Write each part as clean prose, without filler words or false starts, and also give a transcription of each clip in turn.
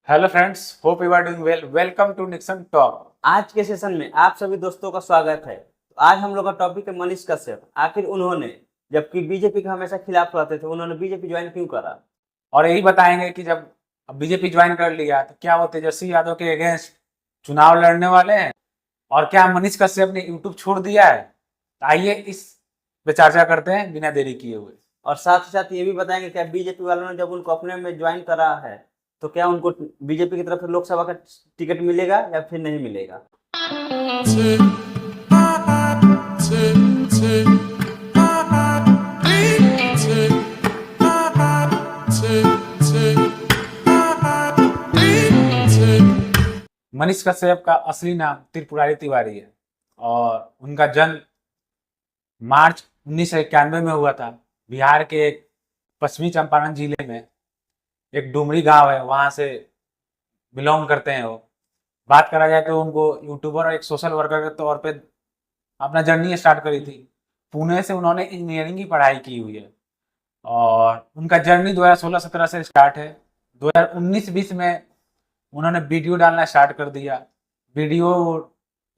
Hello friends, hope you are doing well. Welcome to Nixon talk. आज के session में आप सभी दोस्तों का स्वागत है। तो आज हम लोग का टॉपिक है मनीष कश्यप। आखिर उन्होंने, जबकि बीजेपी के हमेशा खिलाफ रहते थे, उन्होंने बीजेपी ज्वाइन क्यों करा? और यही बताएंगे कि जब बीजेपी ज्वाइन कर लिया तो क्या वो तेजस्वी यादव के अगेंस्ट चुनाव लड़ने वाले हैं, और क्या मनीष कश्यप ने यूट्यूब छोड़ दिया है। तो आइए इस पे चर्चा करते हैं बिना देरी किए हुए। और साथ ही साथ ये भी बताएंगे क्या बीजेपी वालों ने जब उनको अपने में ज्वाइन करा है तो क्या उनको बीजेपी की तरफ से लोकसभा का टिकट मिलेगा या फिर नहीं मिलेगा। मनीष कश्यप का असली नाम त्रिपुरारी तिवारी है और उनका जन्म मार्च 1991 में हुआ था। बिहार के एक पश्चिमी चंपारण जिले में एक डुमरी गांव है, वहां से बिलोंग करते हैं वो। बात करा जाए तो उनको यूट्यूबर और एक सोशल वर्कर के तौर पे अपना जर्नी स्टार्ट करी थी। पुणे से उन्होंने इंजीनियरिंग की पढ़ाई की हुई है और उनका जर्नी 2016-17 से स्टार्ट है। 2019-20 में उन्होंने वीडियो डालना स्टार्ट कर दिया। वीडियो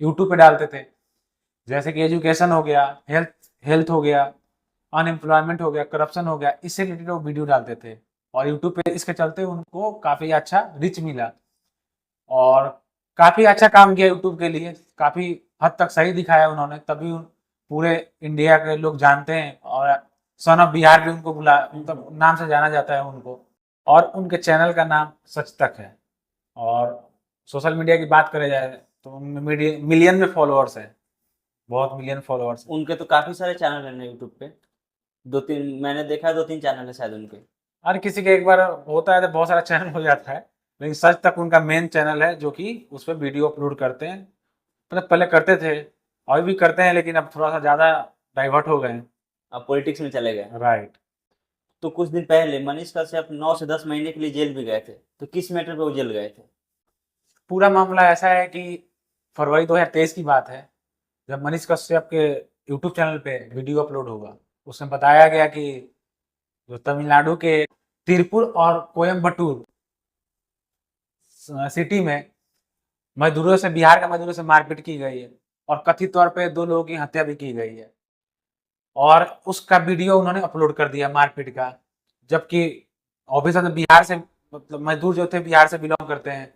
यूट्यूब पे डालते थे, जैसे कि एजुकेशन हो गया, हेल्थ हो गया, अनएम्प्लॉयमेंट हो गया, करप्शन हो गया, इससे रिलेटेड वो वीडियो डालते थे। और यूट्यूब पे इसके चलते उनको काफ़ी अच्छा रिच मिला और काफ़ी अच्छा काम किया यूट्यूब के लिए। काफ़ी हद तक सही दिखाया उन्होंने, तभी पूरे इंडिया के लोग जानते हैं और सन ऑफ बिहार भी उनको बुला मतलब नाम से जाना जाता है उनको। और उनके चैनल का नाम सच तक है। और सोशल मीडिया की बात करें जाए तो उनमें मिलियन में फॉलोअर्स है, बहुत मिलियन फॉलोअर्स है। उनके तो काफी सारे चैनल है यूट्यूब पे, दो तीन मैंने देखा है, 2-3 चैनल है शायद उनके। हर किसी के एक बार होता है तो बहुत सारा चैनल हो जाता है, लेकिन सच तक उनका मेन चैनल है जो कि उस पर वीडियो अपलोड करते हैं। मतलब पहले करते थे और भी करते हैं, लेकिन अब थोड़ा सा ज़्यादा डाइवर्ट हो गए हैं। अब पॉलिटिक्स में चले गए। राइट। तो कुछ दिन पहले मनीष कश्यप 9 से 10 महीने के लिए जेल भी गए थे, तो किस मैटर पे वो जेल गए थे? पूरा मामला ऐसा है कि फरवरी 2023 की बात है, जब मनीष कश्यप के यूट्यूब चैनल पे वीडियो अपलोड होगा। उसमें बताया गया कि जो तमिलनाडु के तिरुपुर और कोयम्बटूर सिटी में मजदूरों से, बिहार के मजदूरों से मारपीट की गई है और कथित तौर पे 2 लोगों की हत्या भी की गई है। और उसका वीडियो उन्होंने अपलोड कर दिया मारपीट का, जबकि ऑब्वियसली बिहार से, मतलब मजदूर जो थे बिहार से बिलोंग करते हैं,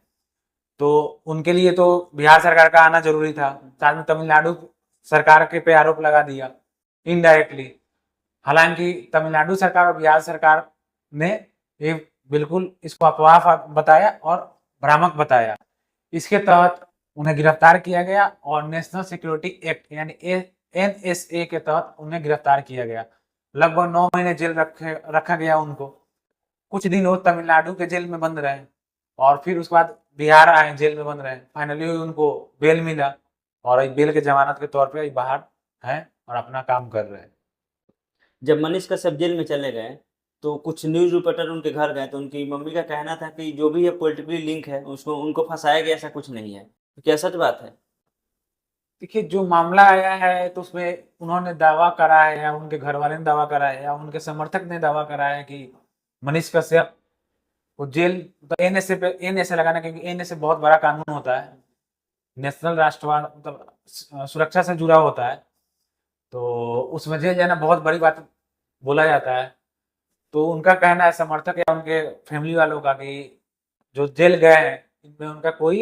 तो उनके लिए तो बिहार सरकार का आना जरूरी था। साथ में तमिलनाडु सरकार के पे आरोप लगा दिया इनडायरेक्टली। हालांकि तमिलनाडु सरकार और बिहार सरकार ने ये बिल्कुल इसको अफवाह बताया और भ्रामक बताया। इसके तहत उन्हें गिरफ्तार किया गया और नेशनल सिक्योरिटी एक्ट यानी NSA के तहत उन्हें गिरफ्तार किया गया। लगभग 9 महीने जेल रखा गया उनको। कुछ दिन वो तमिलनाडु के जेल में बंद रहे और फिर उसके बाद बिहार आए, जेल में बंद रहे। फाइनली उनको बेल मिला और एक बेल के जमानत के तौर पे बाहर हैं और अपना काम कर रहे हैं। जब मनीष कश्यप जेल में चले गए तो कुछ न्यूज रिपोर्टर उनके घर गए, तो उनकी मम्मी का कहना था कि जो भी ये पॉलिटिकली लिंक है उसको उनको फंसाया गया, ऐसा कुछ नहीं है। तो क्या सच बात है? देखिए, जो मामला आया है तो उसमें उन्होंने दावा करा है या उनके घर वाले ने दावा करा है या उनके समर्थक ने दावा करा है कि मनीष कश्यप को जेल तो NSA लगाना, क्योंकि NSA बहुत बड़ा कानून होता है, नेशनल राष्ट्रवाद मतलब सुरक्षा से जुड़ा होता है। तो उसमें जेल जाना बहुत बड़ी बात बोला जाता है। तो उनका कहना है, समर्थक या उनके फैमिली वालों का, कि जो जेल गए हैं इनमें उनका कोई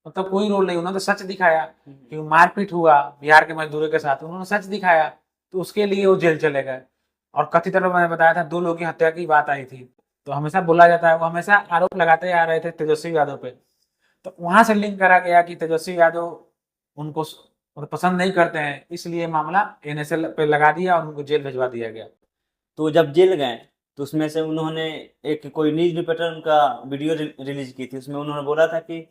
मतलब कोई रोल नहीं। उन्होंने तो सच दिखाया कि मारपीट हुआ बिहार के मजदूरों के साथ, उन्होंने सच दिखाया, तो उसके लिए वो जेल चले गए। और कथित तौर पर मैंने बताया था 2 लोगों की हत्या की बात आई थी। तो हमेशा बोला जाता है, वो हमेशा आरोप लगाते आ रहे थे तेजस्वी यादव पे। तो वहां से लिंक करा गया कि तेजस्वी यादव उनको मतलब पसंद नहीं करते हैं, इसलिए मामला NSA पे लगा दिया और उनको जेल भिजवा दिया गया। तो जब जेल गए तो उसमें से उन्होंने एक कोई न्यूज रिपोर्टर उनका वीडियो रिलीज की थी, उसमें उन्होंने बोला था कि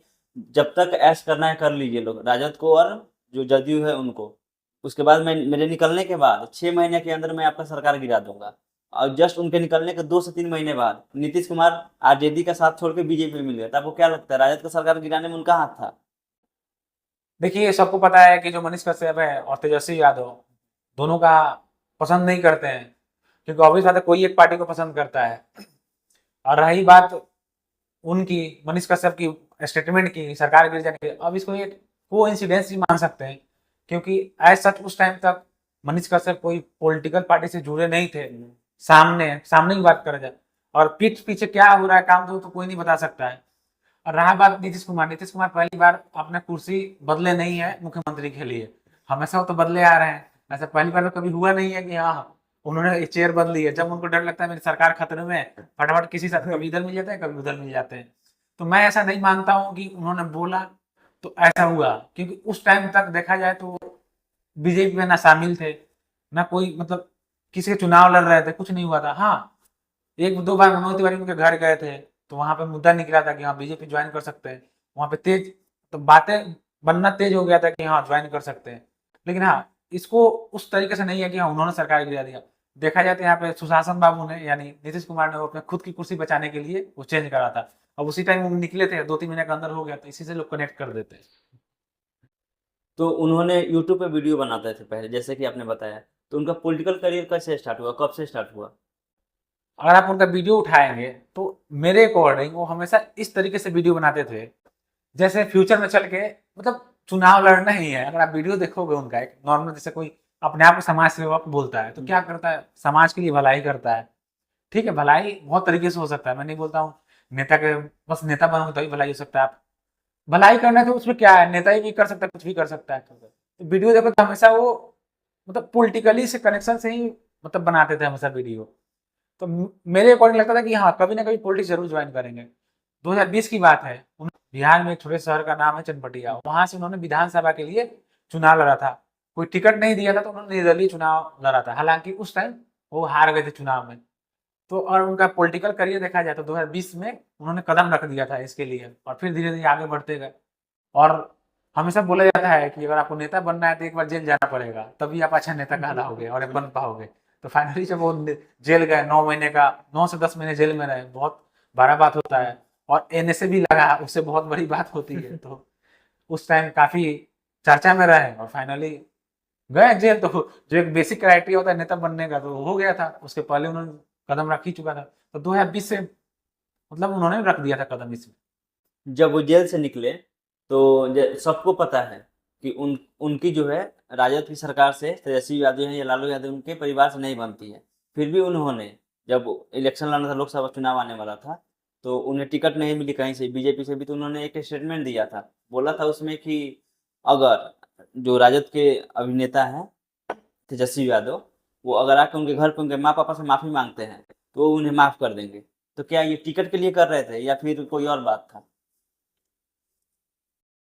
जब तक ऐश करना है कर लीजिए लोग, राजद को और जो जदयू है उनको। उसके बाद मैं मेरे निकलने के बाद 6 महीने के अंदर मैं आपका सरकार गिरा दूंगा। और जस्ट उनके निकलने के 2 से 3 महीने बाद नीतीश कुमार आरजेडी का साथ छोड़ के बीजेपी में मिल गया। तो आपको क्या लगता है राजद का सरकार गिराने में उनका हाथ था? देखिए, सबको पता है कि जो मनीष कश्यप है और तेजस्वी यादव दोनों का पसंद नहीं करते हैं, क्योंकि ऑब्वियस बात है कोई एक पार्टी को पसंद करता है। और रही बात उनकी मनीष कश्यप की स्टेटमेंट की सरकार गिर जाने की, अब इसको एक को इंसिडेंस ही मान सकते हैं, क्योंकि एज सच उस टाइम तक मनीष कश्यप कोई पॉलिटिकल पार्टी से जुड़े नहीं थे। सामने सामने की बात करा जाए, और पीठ पीछे क्या हो रहा है काम तो कोई नहीं बता सकता है। और रहा बात नीतीश कुमार पहली बार अपना कुर्सी बदले नहीं है मुख्यमंत्री के लिए, हमेशा वो तो बदले आ रहे हैं। ऐसा पहली बार तो कभी हुआ नहीं है कि हाँ उन्होंने चेयर बदली है। जब उनको डर लगता है मेरी सरकार खतरे में है, फटाफट किसी से कभी इधर मिल जाते हैं कभी उधर मिल जाते हैं। तो मैं ऐसा नहीं मानता हूँ कि उन्होंने बोला तो ऐसा हुआ, क्योंकि उस टाइम तक देखा जाए तो बीजेपी में ना शामिल थे, ना कोई मतलब किसी के चुनाव लड़ रहे थे, कुछ नहीं हुआ था। हाँ, एक दो बार मनोज तिवारी उनके घर गए थे तो वहां पे मुद्दा निकला था कि हाँ बीजेपी ज्वाइन कर सकते हैं, वहां पे तेज तो बातें बनना तेज हो गया था कि हाँ ज्वाइन कर सकते हैं। लेकिन हाँ, इसको उस तरीके से नहीं है कि हाँ उन्होंने सरकार गिरा दिया। देखा जाए तो यहाँ पे सुशासन बाबू ने यानी नीतीश कुमार ने वो अपने खुद की कुर्सी बचाने के लिए वो चेंज करा था। अब उसी टाइम वो निकले थे, 2-3 महीने के अंदर हो गया, तो इसी से लोग कनेक्ट कर देते हैं। तो उन्होंने यूट्यूब पे वीडियो बनाते थे पहले, जैसे कि आपने बताया। तो उनका पॉलिटिकल करियर कैसे स्टार्ट हुआ, कब से स्टार्ट हुआ? अगर आप उनका वीडियो उठाएंगे तो मेरे अकॉर्डिंग वो हमेशा इस तरीके से वीडियो बनाते थे जैसे फ्यूचर में चल के मतलब चुनाव लड़ना ही है। अगर आप वीडियो देखोगे उनका, एक नॉर्मल जैसे कोई अपने आप को समाज सेवक बोलता है तो क्या करता है, समाज के लिए भलाई करता है। ठीक है, भलाई बहुत तरीके से हो सकता है, मैं नहीं बोलता हूँ नेता के बस नेता बनोगे तभी भलाई हो सकता है। आप भलाई करना है तो उसमें क्या है, नेता ही भी कर सकता है, कुछ भी कर सकता है। तो वीडियो देखो तो हमेशा वो मतलब पॉलिटिकली से कनेक्शन से ही मतलब बनाते थे हमेशा वीडियो। तो मेरे अकॉर्डिंग लगता था कि हाँ कभी ना कभी पॉलिटिक्स जरूर ज्वाइन करेंगे। 2020 की बात है, बिहार में एक छोटे शहर का नाम है चनपटिया, वहां से उन्होंने विधानसभा के लिए चुनाव लड़ा था। कोई टिकट नहीं दिया था तो उन्होंने निर्दलीय चुनाव लड़ा था, हालांकि उस टाइम वो हार गए थे चुनाव में। तो और उनका पॉलिटिकल करियर देखा जाए तो 2020 में उन्होंने कदम रख दिया था इसके लिए, और फिर धीरे धीरे आगे बढ़ते गए। और हमेशा बोला जाता है कि अगर आपको नेता बनना है तो एक बार जेल जाना पड़ेगा, तभी आप अच्छा नेता कहलाओगे और बन पाओगे। तो फाइनली जब वो जेल गए, 9 महीने का 9 से 10 महीने जेल में रहे, बहुत बड़ा बात होता है। और एनएसए भी लगा, उससे बहुत बड़ी बात होती है। तो उस टाइम काफी चर्चा में रहे और फाइनली गए जेल। तो जो एक बेसिक क्राइटेरिया होता है नेता बनने का तो हो गया था, उसके पहले उन्होंने कदम रख ही चुका था। तो 2020 से मतलब उन्होंने रख दिया था कदम इसमें। जब वो जेल से निकले तो सबको पता है कि उनकी जो है राजद की सरकार से तेजस्वी यादव हैं या लालू यादव उनके परिवार से नहीं बनती है। फिर भी उन्होंने जब इलेक्शन लड़ना था, लोकसभा चुनाव आने वाला था, तो उन्हें टिकट नहीं मिली कहीं से, बीजेपी से भी, तो उन्होंने एक स्टेटमेंट दिया था। बोला था उसमें कि अगर जो राजद के अभिनेता हैं तेजस्वी यादव, वो अगर आके उनके घर पे उनके माँ पापा से माफी मांगते हैं तो वो उन्हें माफ कर देंगे। तो क्या ये टिकट के लिए कर रहे थे या फिर कोई और बात था?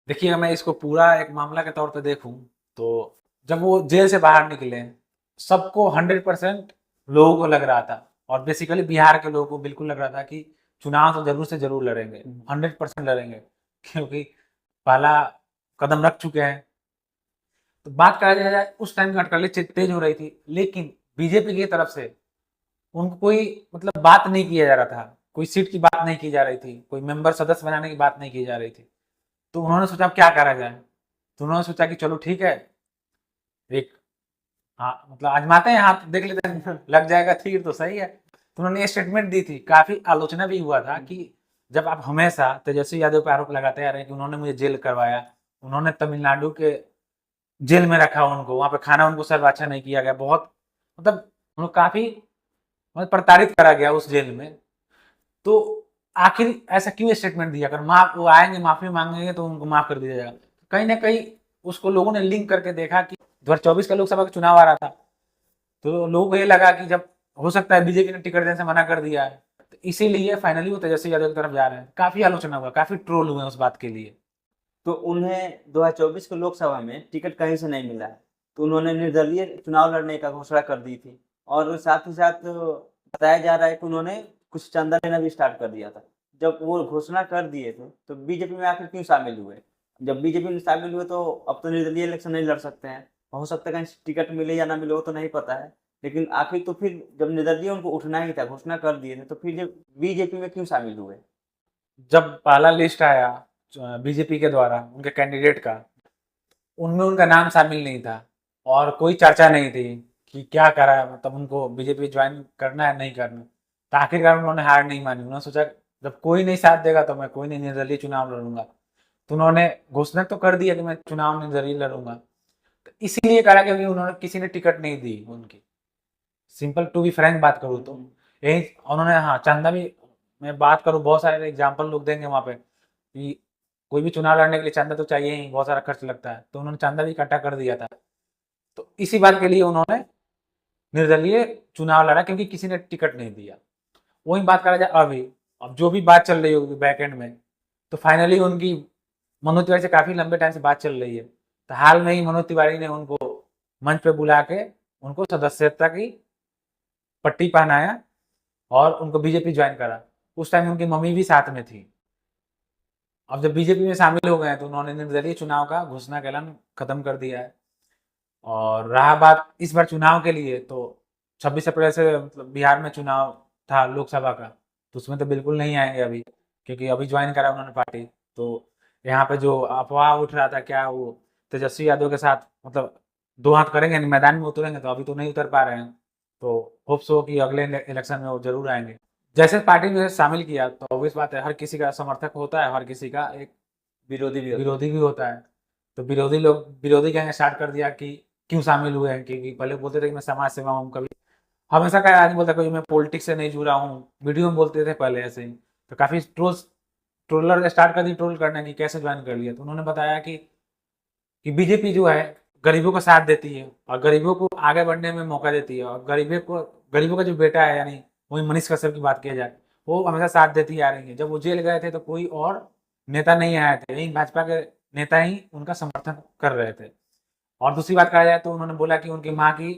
देखिए मैं इसको पूरा एक मामला के तौर पे देखूं तो जब वो जेल से बाहर निकले, सबको 100% लोगों को लग रहा था, और बेसिकली बिहार के लोगों को बिल्कुल लग रहा था कि चुनाव तो जरूर से जरूर लड़ेंगे, 100% लड़ेंगे, क्योंकि पहला कदम रख चुके हैं। तो बात करा जाए उस टाइम की अटकलें तेज हो रही थी, लेकिन बीजेपी की तरफ से उनको कोई मतलब बात नहीं किया जा रहा था, कोई सीट की बात नहीं की जा रही थी, कोई मेंबर सदस्य बनाने की बात नहीं की जा रही थी। तो उन्होंने सोचा अब क्या करा जाए, तो उन्होंने सोचा कि चलो ठीक है, एक हाँ मतलब आजमाते हैं, हाथ देख लेते हैं लग जाएगा तीर तो सही है। तो उन्होंने ये स्टेटमेंट दी थी, काफी आलोचना भी हुआ था कि जब आप हमेशा तेजस्वी यादव पर आरोप लगाते आ रहे हैं कि उन्होंने मुझे जेल करवाया, उन्होंने तमिलनाडु के जेल में रखा उनको, वहां पे खाना उनको सर्व अच्छा नहीं किया गया, बहुत मतलब उनको काफी मतलब प्रताड़ित करा गया उस जेल में। तो आखिर ऐसा क्यों स्टेटमेंट दिया, अगर माफ वो आएंगे माफी मांगेंगे तो उनको माफ कर दिया जाएगा। कहीं ना कहीं उसको लोगों ने लिंक करके देखा कि 2024 का लोकसभा का चुनाव आ रहा था, तो लोगों को ये लगा कि जब हो सकता है बीजेपी ने टिकट देने से मना कर दिया है, तो इसीलिए फाइनली वो तेजस्वी यादव की तरफ जा रहे हैं। काफी आलोचना हुआ, काफी ट्रोल हुए उस बात के लिए। तो उन्हें 2024 के लोकसभा में टिकट कहीं से नहीं मिला है, तो उन्होंने निर्दलीय चुनाव लड़ने का घोषणा कर दी थी। और साथ ही साथ बताया जा रहा है कि उन्होंने कुछ चंदा लेना भी स्टार्ट कर दिया था। जब वो घोषणा कर दिए थे तो बीजेपी में आखिर क्यों शामिल हुए? जब बीजेपी में शामिल हुए तो अब तो निर्दलीय इलेक्शन नहीं लड़ सकते हैं। हो सकता है कहीं टिकट मिले या ना मिले, वो तो नहीं पता है। लेकिन आखिर तो फिर जब निर्दलीय उनको उठना ही था, घोषणा कर दिए थे, तो फिर जब बीजेपी में क्यों शामिल हुए? जब पहला लिस्ट आया बीजेपी के द्वारा उनके कैंडिडेट का, उनमें उनका नाम शामिल नहीं था और कोई चर्चा नहीं थी कि क्या करा है, मतलब उनको बीजेपी ज्वाइन करना है नहीं करना। तो आखिरकार उन्होंने हार नहीं मानी, उन्होंने सोचा जब कोई नहीं साथ देगा तो मैं कोई नहीं निर्दलीय चुनाव लड़ूंगा। तो उन्होंने घोषणा तो कर दिया कि मैं चुनाव निर्दलीय लड़ूंगा, तो इसीलिए करा क्योंकि उन्होंने किसी ने टिकट नहीं दी उनकी। सिंपल टू बी फ्रैंक बात करूँ तो यही उन्होंने, हाँ चंदा भी, मैं बात करूँ बहुत सारे एग्जाम्पल लोग देंगे वहाँ पे कि कोई भी चुनाव लड़ने के लिए चंदा तो चाहिए ही, बहुत सारा खर्च लगता है, तो उन्होंने चंदा भी इकट्ठा कर दिया था। तो इसी बात के लिए उन्होंने निर्दलीय चुनाव लड़ा क्योंकि किसी ने टिकट नहीं दिया। वही बात करा जाए अभी, अब जो भी बात चल रही होगी बैक एंड में, तो फाइनली उनकी मनोज तिवारी से काफी लंबे टाइम से बात चल रही है। तो हाल में ही मनोज तिवारी ने उनको मंच पे बुला के उनको सदस्यता की पट्टी पहनाया और उनको बीजेपी ज्वाइन करा। उस टाइम उनकी मम्मी भी साथ में थी। अब जब बीजेपी में शामिल हो गए हैं तो उन्होंने निर्दलीय चुनाव का घोषणा का ऐलान खत्म कर दिया है। और रहा बात इस बार चुनाव के लिए, तो 26 अप्रैल से मतलब बिहार में चुनाव था लोकसभा का, तो उसमें तो बिल्कुल नहीं आएंगे अभी, क्योंकि अभी ज्वाइन करा उन्होंने पार्टी। तो यहाँ पे जो अफवाह उठ रहा था क्या वो तेजस्वी यादव के साथ मतलब दो हाथ करेंगे मैदान में उतरेंगे, तो अभी तो नहीं उतर पा रहे हैं। तो होप्स हो कि अगले इलेक्शन में वो जरूर आएंगे। जैसे पार्टी में शामिल किया तो ऑब्वियस बात है, हर किसी का समर्थक होता है, हर किसी का एक विरोधी भी होता है। विरोधी भी होता है। तो विरोधी लोग विरोधी कहना स्टार्ट कर दिया कि क्यों शामिल हुए हैं, क्योंकि पहले बोलते थे कि मैं समाज सेवा हूँ, कभी हमेशा का आदमी बोलता है मैं पॉलिटिक्स से नहीं जुड़ा हूँ, वीडियो में बोलते थे पहले ऐसे ही। तो काफी ट्रोलर स्टार्ट कर दी ट्रोल करने की, कैसे ज्वाइन कर लिया। तो उन्होंने बताया कि बीजेपी जो है गरीबों का साथ देती है और गरीबों को आगे बढ़ने में मौका देती है, और गरीबों का जो बेटा है, यानी वही मनीष कश्यप की बात किया जाए, वो हमेशा साथ देती आ रही है। जब वो जेल गए थे तो कोई और नेता नहीं आए थे, यही भाजपा के नेता ही उनका समर्थन कर रहे थे। और दूसरी बात कहा जाए तो उन्होंने बोला कि उनकी माँ की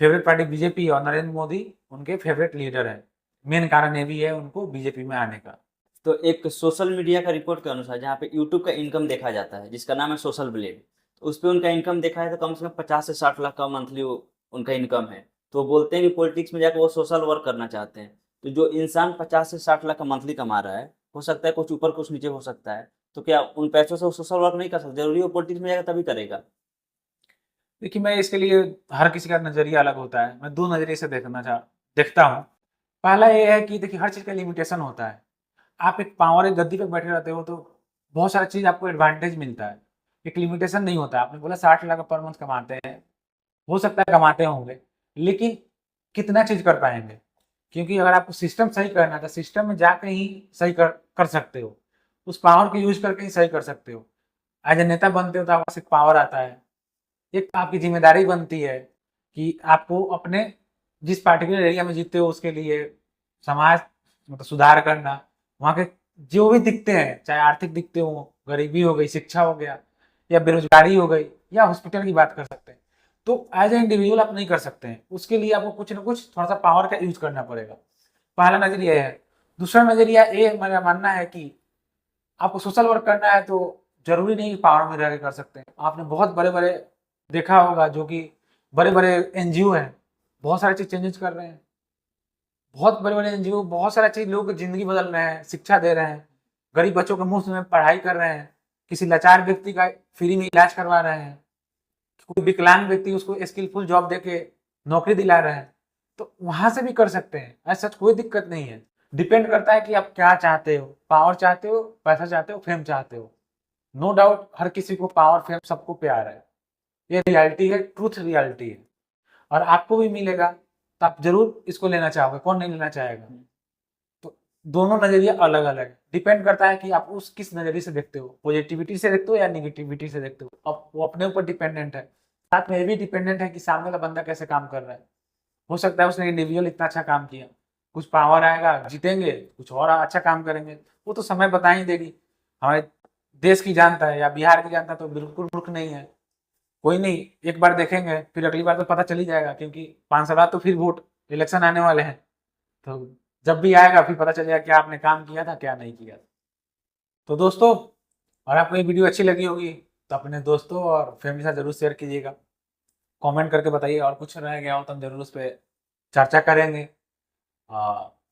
फेवरेट पार्टी बीजेपी और नरेंद्र मोदी उनके फेवरेट लीडर है। मेन कारण ये भी है उनको बीजेपी में आने का। तो एक सोशल मीडिया का रिपोर्ट के अनुसार जहाँ पे यूट्यूब का इनकम देखा जाता है, जिसका नाम है सोशल ब्लेड, तो उस पर उनका इनकम देखा है तो कम से कम 50 से 60 लाख का मंथली उनका इनकम है। तो वो बोलते हैं कि पॉलिटिक्स में जाकर वो सोशल वर्क करना चाहते हैं। तो जो इंसान 50 से 60 लाख का मंथली कमा रहा है, हो सकता है कुछ ऊपर कुछ नीचे हो सकता है, तो क्या उन पैसों से वो सोशल वर्क नहीं कर सकता? जरूरी वो पॉलिटिक्स में जाएगा तभी करेगा? देखिए, मैं इसके लिए, हर किसी का नजरिया अलग होता है, मैं दो नजरिए से देखता हूँ। पहला ये है कि देखिए, हर चीज का लिमिटेशन होता है। आप एक पावर एक गद्दी पे बैठे रहते हो तो बहुत सारा चीज आपको एडवांटेज मिलता है, एक लिमिटेशन नहीं होता। आपने बोला 60 लाख पर मंथ कमाते हैं, हो सकता है कमाते होंगे, लेकिन कितना चीज कर पाएंगे? क्योंकि अगर आपको सिस्टम सही करना है तो सिस्टम में जाके ही सही कर सकते हो, उस पावर को यूज करके ही सही कर सकते हो। एज ए नेता बनते हो तो आपके पास एक पावर आता है, एक आपकी जिम्मेदारी बनती है कि आपको अपने जिस पार्टिकुलर एरिया में जीतते हो उसके लिए समाज मतलब सुधार करना, वहाँ के जो भी दिखते हैं, चाहे आर्थिक दिखते हो, गरीबी हो गई, शिक्षा हो गया, या बेरोजगारी हो गई, या हॉस्पिटल की बात कर सकते हैं। तो एज ए इंडिविजुअल आप नहीं कर सकते हैं, उसके लिए आपको कुछ ना कुछ थोड़ा सा पावर का यूज करना पड़ेगा। पहला नजरिया है। दूसरा नजरिया ये मेरा मानना है कि आपको सोशल वर्क करना है तो जरूरी नहीं कि पावर में रह के कर सकते हैं। आपने बहुत बड़े बड़े देखा होगा जो कि बड़े बड़े एनजीओ हैं, बहुत सारी चीज चेंजेस कर रहे हैं। बहुत बड़े बड़े एनजीओ बहुत सारा चीज लोगों की जिंदगी बदल रहे हैं, शिक्षा दे रहे हैं, गरीब बच्चों को मुफ्त में पढ़ाई कर रहे हैं, किसी लाचार व्यक्ति का फ्री में इलाज करवा रहे हैं, कोई विकलांग व्यक्ति उसको स्किलफुल जॉब देके नौकरी दिला रहे हैं। तो वहां से भी कर सकते हैं, ऐसा कोई दिक्कत नहीं है। डिपेंड करता है कि आप क्या चाहते हो, पावर चाहते हो, पैसा चाहते हो, फेम चाहते हो। नो डाउट हर किसी को पावर फेम सबको प्यार है, ये रियलिटी है, ट्रूथ रियलिटी है, और आपको भी मिलेगा तो आप जरूर इसको लेना चाहोगे, कौन नहीं लेना चाहेगा। तो दोनों नजरिया अलग अलग है, डिपेंड करता है कि आप उस किस नजरिए से देखते हो, पॉजिटिविटी से देखते हो या निगेटिविटी से देखते हो। अब वो अपने ऊपर डिपेंडेंट है, साथ में ये भी डिपेंडेंट है कि सामने वाला बंदा कैसे काम कर रहा है। हो सकता है उसने इंडिविजुअल इतना अच्छा काम किया, कुछ पावर आएगा जीतेंगे, कुछ और अच्छा काम करेंगे, वो तो समय बता ही देगी। हमारे देश की जानता है या बिहार की जानता तो बिल्कुल मूर्ख नहीं है। कोई नहीं, एक बार देखेंगे फिर अगली बार तो पता चल ही जाएगा, क्योंकि 5 साल बाद तो फिर वोट इलेक्शन आने वाले हैं। तो जब भी आएगा फिर पता चल जाएगा क्या आपने काम किया था क्या नहीं किया। तो दोस्तों, और आपको ये वीडियो अच्छी लगी होगी तो अपने दोस्तों और फैमिली के साथ जरूर शेयर कीजिएगा, कमेंट करके बताइए, और कुछ रह गया हो तो हम जरूर उस पर चर्चा करेंगे।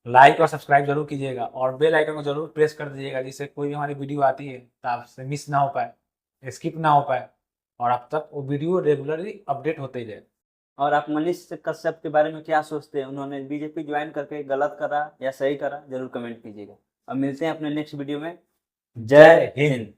लाइक और सब्सक्राइब जरूर कीजिएगा और बेल आइकन को जरूर प्रेस कर दीजिएगा, जिससे कोई भी हमारी वीडियो आती है तो आपसे मिस ना हो पाए, स्किप ना हो पाए, और आप तक वो वीडियो रेगुलरली अपडेट होते ही जाए। और आप मनीष कश्यप के बारे में क्या सोचते हैं? उन्होंने बीजेपी ज्वाइन करके गलत करा या सही करा? जरूर कमेंट कीजिएगा। अब मिलते हैं अपने नेक्स्ट वीडियो में। जय हिंद।